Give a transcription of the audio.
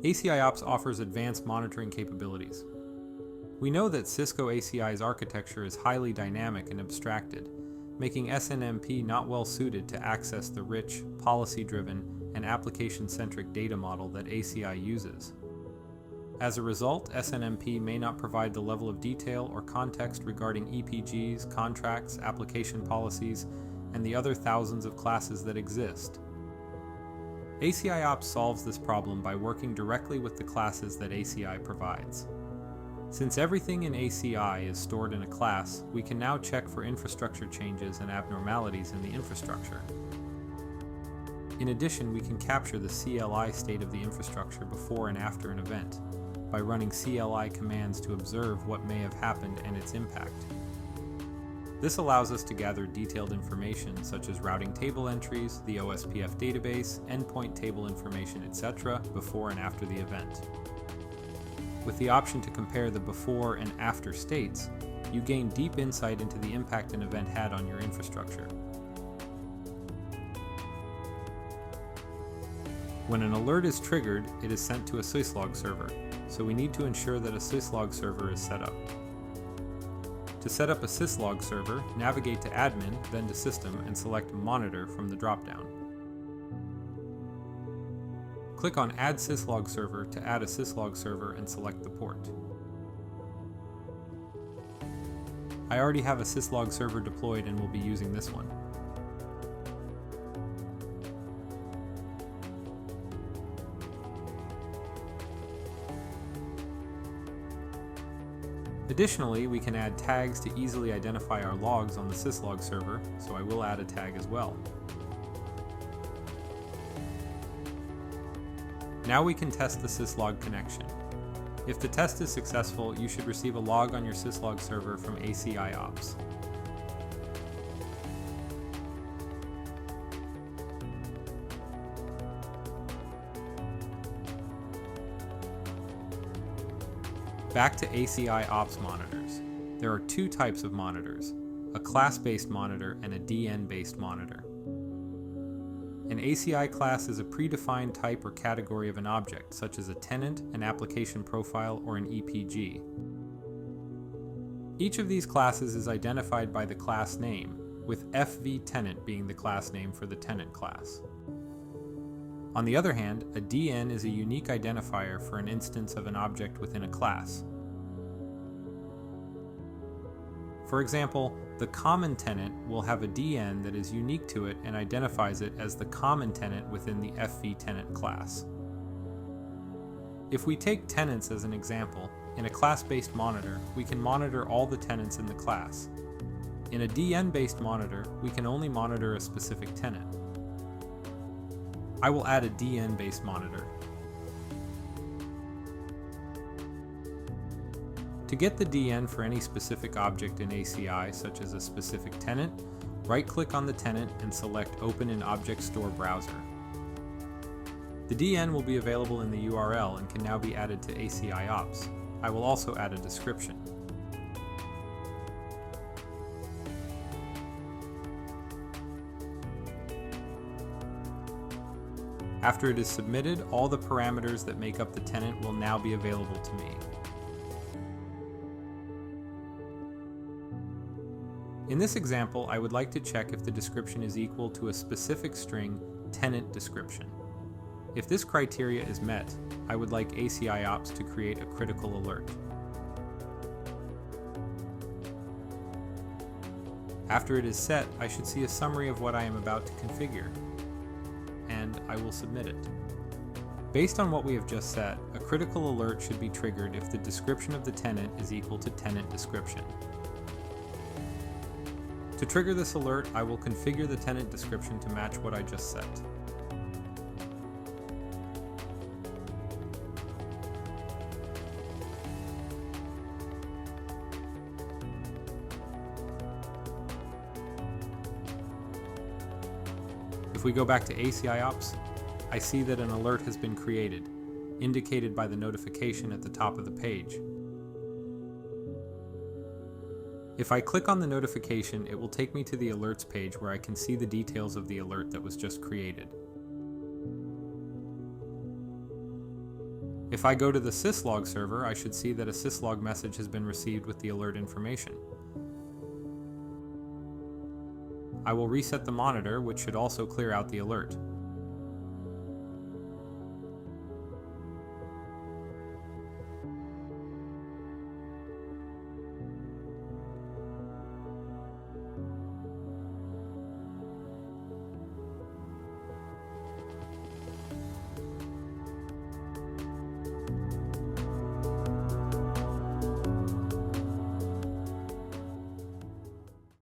ACIOps offers advanced monitoring capabilities. We know that Cisco ACI's architecture is highly dynamic and abstracted, making SNMP not well suited to access the rich, policy-driven, and application-centric data model that ACI uses. As a result, SNMP may not provide the level of detail or context regarding EPGs, contracts, application policies, and the other thousands of classes that exist. ACIOps solves this problem by working directly with the classes that ACI provides. Since everything in ACI is stored in a class, we can now check for infrastructure changes and abnormalities in the infrastructure. In addition, we can capture the CLI state of the infrastructure before and after an event by running CLI commands to observe what may have happened and its impact. This allows us to gather detailed information such as routing table entries, the OSPF database, endpoint table information, etc. before and after the event. With the option to compare the before and after states, you gain deep insight into the impact an event had on your infrastructure. When an alert is triggered, it is sent to a syslog server, so we need to ensure that a syslog server is set up. To set up a syslog server, navigate to Admin, then to System, and select Monitor from the dropdown. Click on Add Syslog Server to add a syslog server and select the port. I already have a syslog server deployed and will be using this one. Additionally, we can add tags to easily identify our logs on the syslog server, so I will add a tag as well. Now we can test the syslog connection. If the test is successful, you should receive a log on your syslog server from ACIOps. Back to ACI Ops monitors. There are two types of monitors, a class-based monitor and a DN-based monitor. An ACI class is a predefined type or category of an object, such as a tenant, an application profile, or an EPG. Each of these classes is identified by the class name, with FV-tenant being the class name for the tenant class. On the other hand, a DN is a unique identifier for an instance of an object within a class. For example, the common tenant will have a DN that is unique to it and identifies it as the common tenant within the FV-tenant class. If we take tenants as an example, in a class-based monitor, we can monitor all the tenants in the class. In a DN-based monitor, we can only monitor a specific tenant. I will add a DN-based monitor. To get the DN for any specific object in ACI, such as a specific tenant, right-click on the tenant and select Open in Object Store Browser. The DN will be available in the URL and can now be added to ACIOps. I will also add a description. After it is submitted, all the parameters that make up the tenant will now be available to me. In this example, I would like to check if the description is equal to a specific string tenant description. If this criteria is met, I would like ACIOps to create a critical alert. After it is set, I should see a summary of what I am about to configure, and I will submit it. Based on what we have just set, a critical alert should be triggered if the description of the tenant is equal to tenant description. To trigger this alert, I will configure the tenant description to match what I just set. If we go back to ACIOps, I see that an alert has been created, indicated by the notification at the top of the page. If I click on the notification, it will take me to the alerts page where I can see the details of the alert that was just created. If I go to the syslog server, I should see that a syslog message has been received with the alert information. I will reset the monitor, which should also clear out the alert.